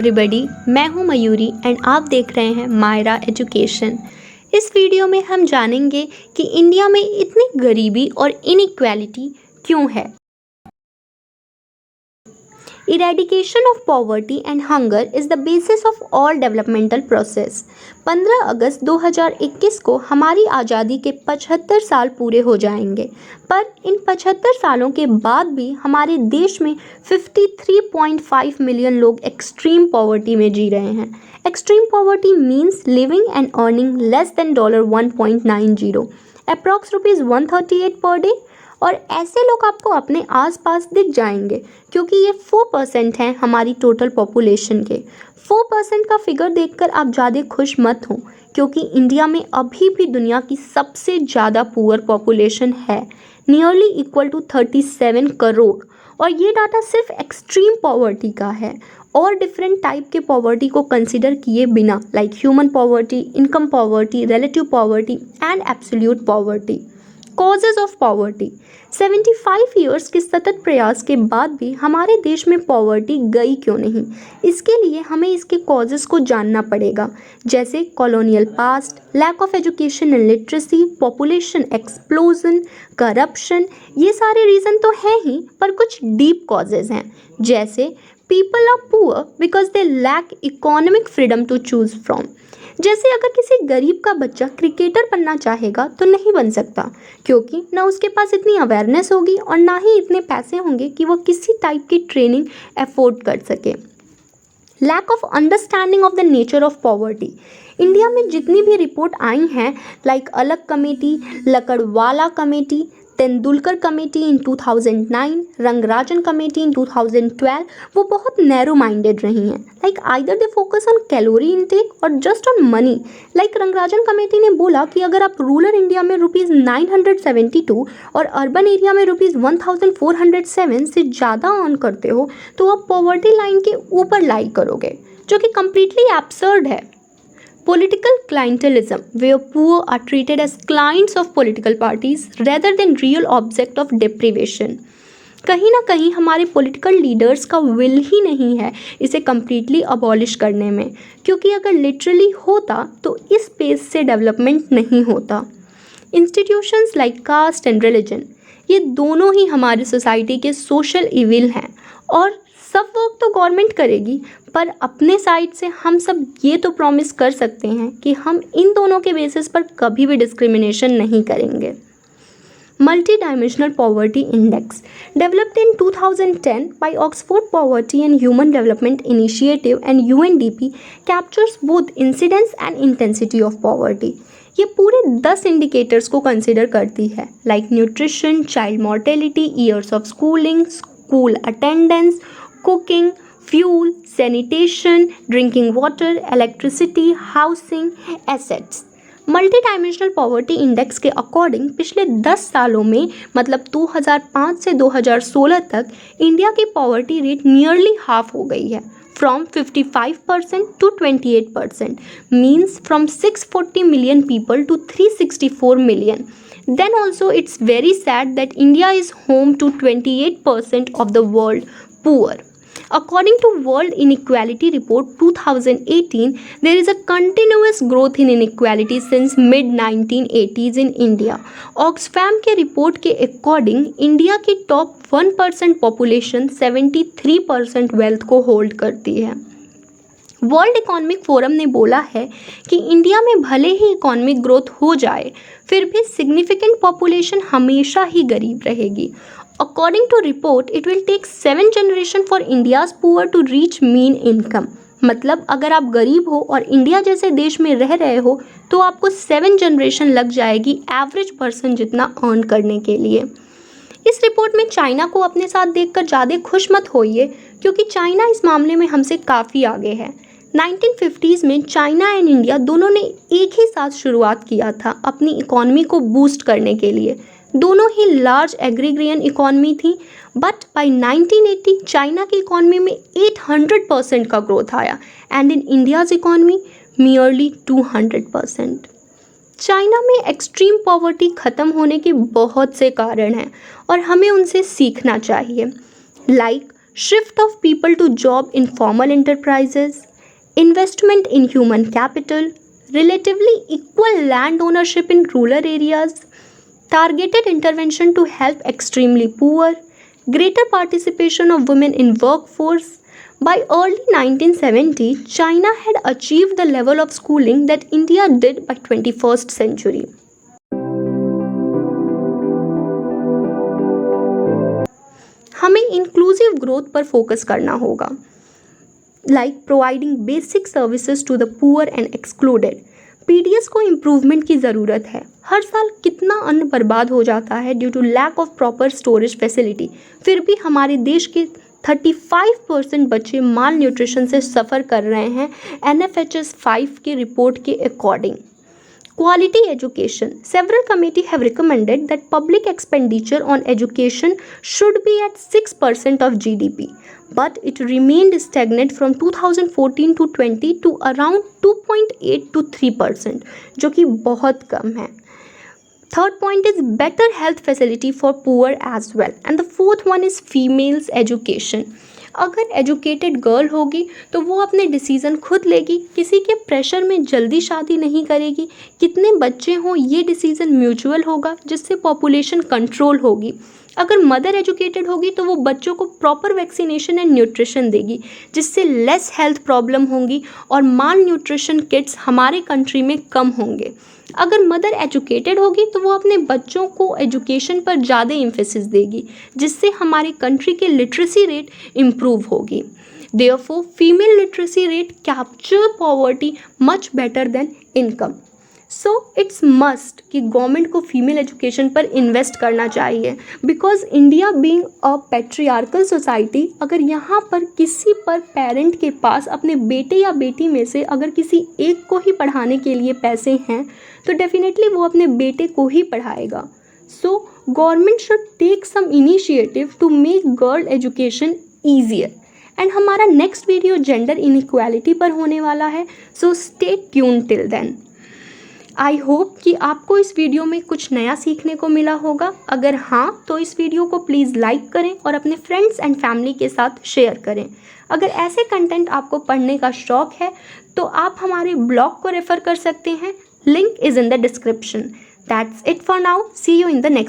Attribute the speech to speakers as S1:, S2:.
S1: Everybody, मैं हूं Mayuri and आप देख रहे हैं मायरा एजुकेशन। इस वीडियो में हम जानेंगे कि इंडिया में इतनी गरीबी और इनइक्वालिटी क्यों है। Eradication of poverty and hunger is the basis of all developmental process। 15 अगस्त 2021 को हमारी आज़ादी के 75 साल पूरे हो जाएंगे, पर इन 75 सालों के बाद भी हमारे देश में 53.5 मिलियन लोग एक्सट्रीम पॉवर्टी में जी रहे हैं। Extreme poverty means living and earning less than $1.90 approx ₹138 per day. और ऐसे लोग आपको अपने आसपास दिख जाएंगे क्योंकि ये 4% हैं हमारी टोटल पॉपुलेशन के। 4% का फिगर देखकर आप ज़्यादा खुश मत हो, क्योंकि इंडिया में अभी भी दुनिया की सबसे ज़्यादा पुअर पॉपुलेशन है, नियरली इक्वल टू 37 करोड़। और ये डाटा सिर्फ एक्सट्रीम पॉवर्टी का है और डिफरेंट टाइप के पॉवर्टी को कंसिडर किए बिना, like human poverty, income poverty, relative poverty and absolute poverty. Causes of poverty. 75 years के सतत प्रयास के बाद भी हमारे देश में पॉवर्टी गई क्यों नहीं, इसके लिए हमें इसके कॉजेज को जानना पड़ेगा, जैसे colonial past, lack of education and literacy, population explosion, corruption. ये सारे रीज़न तो हैं ही, पर कुछ डीप कॉजेज हैं, जैसे people are poor because they lack economic freedom to choose from. जैसे अगर किसी गरीब का बच्चा क्रिकेटर बनना चाहेगा तो नहीं बन सकता, क्योंकि ना उसके पास इतनी अवेयरनेस होगी और ना ही इतने पैसे होंगे कि वो किसी टाइप की ट्रेनिंग अफोर्ड कर सके। Lack of understanding of the nature of poverty. India में जितनी भी रिपोर्ट आई हैं, like Alagh committee, Lakdawala committee, Tendulkar committee in 2009, Rangarajan committee in 2012, वो बहुत नैरो माइंडेड रही हैं। Like either they focus on calorie intake और just on money. Like Rangarajan committee ने बोला कि अगर आप रूरल इंडिया में ₹972 और अर्बन एरिया में ₹1407 से ज़्यादा अर्न करते हो तो आप पॉवर्टी लाइन के ऊपर लाई करोगे, जो कि कम्प्लीटली एब्सर्ड है। Political clientelism, where poor are treated as clients of political parties rather than real object of deprivation। कहीं ना कहीं हमारे पॉलिटिकल लीडर्स का विल ही नहीं है इसे कम्प्लीटली अबॉलिश करने में, क्योंकि अगर लिटरली होता तो इस पेस से डेवलपमेंट नहीं होता। Institutions like caste and religion, ये दोनों ही हमारी सोसाइटी के सोशल इविल हैं, और सब वर्क तो गवर्नमेंट करेगी, पर अपने साइड से हम सब ये तो प्रॉमिस कर सकते हैं कि हम इन दोनों के बेसिस पर कभी भी डिस्क्रिमिनेशन नहीं करेंगे। Multi dimensional poverty index, developed in 2010 by Oxford poverty and human development initiative and UNDP, captures both incidence and intensity of poverty. ये पूरे 10 इंडिकेटर्स को कंसिडर करती है, like nutrition, child mortality, years of schooling, school attendance, cooking, fuel, sanitation, drinking water, electricity, housing, assets. Multi dimensional poverty index के according पिछले 10 सालों में, मतलब 2005 से 2016 तक, इंडिया की पॉवर्टी रेट नियरली हाफ हो गई है, from 55% to 28%, means from 640 million people to 364 million. Then also it's very sad that India is home to 28% of the world poor. According to World Inequality Report 2018, there is a continuous growth in inequality since mid-1980s in India. Oxfam के report के according India की top 1% population 73% wealth को hold करती है। World economic forum ने बोला है कि इंडिया में भले ही इकोनॉमिक ग्रोथ हो जाए, फिर भी सिग्निफिकेंट पॉपुलेशन हमेशा ही गरीब रहेगी। According to report, it will take 7 generations for India's poor to reach mean income। मतलब अगर आप गरीब हो और इंडिया जैसे देश में रह रहे हो तो आपको 7 जनरेशन लग जाएगी एवरेज पर्सन जितना अर्न करने के लिए। इस रिपोर्ट में चाइना को अपने साथ देखकर ज़्यादा खुश मत होइए, क्योंकि चाइना इस मामले में हमसे काफ़ी आगे है। 1950s में चाइना एंड इंडिया दोनों ने एक ही साथ शुरुआत किया था अपनी इकोनॉमी को बूस्ट करने के लिए। दोनों ही लार्ज एग्रीग्रियन इकोनॉमी थी, बट बाय 1980 चाइना की इकोनॉमी में 800% का ग्रोथ आया and in India's economy merely 200%। China में एक्सट्रीम पॉवर्टी ख़त्म होने के बहुत से कारण हैं और हमें उनसे सीखना चाहिए, like shift of people to job in formal enterprises, investment in human capital, relatively equal land ownership in rural areas, targeted intervention to help extremely poor, greater participation of women in workforce. By early 1970, China had achieved the level of schooling that India did by 21st century. हमें inclusive growth पर focus करना होगा, like providing basic services to the poor and excluded. PDS को improvement की ज़रूरत है। हर साल कितना अन्न बर्बाद हो जाता है due to lack of proper storage facility, फिर भी हमारे देश के 35% बच्चे माल न्यूट्रिशन से सफ़र कर रहे हैं, NFHS 5 की रिपोर्ट के according. Quality education. Several committees have recommended that public expenditure on education should be at 6% of GDP, but it remained stagnant from 2014 to 20 to around 2.8 to 3%, जो कि बहुत कम है। Third point is better health facility for poor as well, and the fourth one is females education. अगर educated girl होगी तो वो अपने decision खुद लेगी, किसी के प्रेशर में जल्दी शादी नहीं करेगी, कितने बच्चे हों ये डिसीज़न म्यूचुअल होगा, जिससे पॉपुलेशन कंट्रोल होगी। अगर मदर एजुकेटेड होगी तो वो बच्चों को प्रॉपर वैक्सीनेशन एंड न्यूट्रिशन देगी, जिससे लेस हेल्थ प्रॉब्लम होंगी और माल न्यूट्रिशन किट्स हमारे कंट्री में कम होंगे। अगर मदर एजुकेटेड होगी तो वो अपने बच्चों को एजुकेशन पर ज़्यादा एम्फेसिस देगी, जिससे हमारे कंट्री के लिटरेसी रेट इम्प्रूव होगी। Therefore female literacy rate capture poverty much better than income. So it's must कि गवर्नमेंट को फीमेल एजुकेशन पर इन्वेस्ट करना चाहिए, because India being a patriarchal society, अगर यहाँ पर किसी पर पेरेंट के पास अपने बेटे या बेटी में से अगर किसी एक को ही पढ़ाने के लिए पैसे हैं तो डेफिनेटली वो अपने बेटे को ही पढ़ाएगा। So government should take some initiative to make girl education easier. And हमारा नेक्स्ट वीडियो जेंडर इनइक्वालिटी पर होने वाला है, so stay tune till then. I hope कि आपको इस वीडियो में कुछ नया सीखने को मिला होगा। अगर हाँ तो इस वीडियो को प्लीज़ लाइक करें और अपने फ्रेंड्स एंड फैमिली के साथ शेयर करें। अगर ऐसे कंटेंट आपको पढ़ने का शौक है तो आप हमारे ब्लॉग को रेफ़र कर सकते हैं, link is in the description. That's it for now, see you in the next.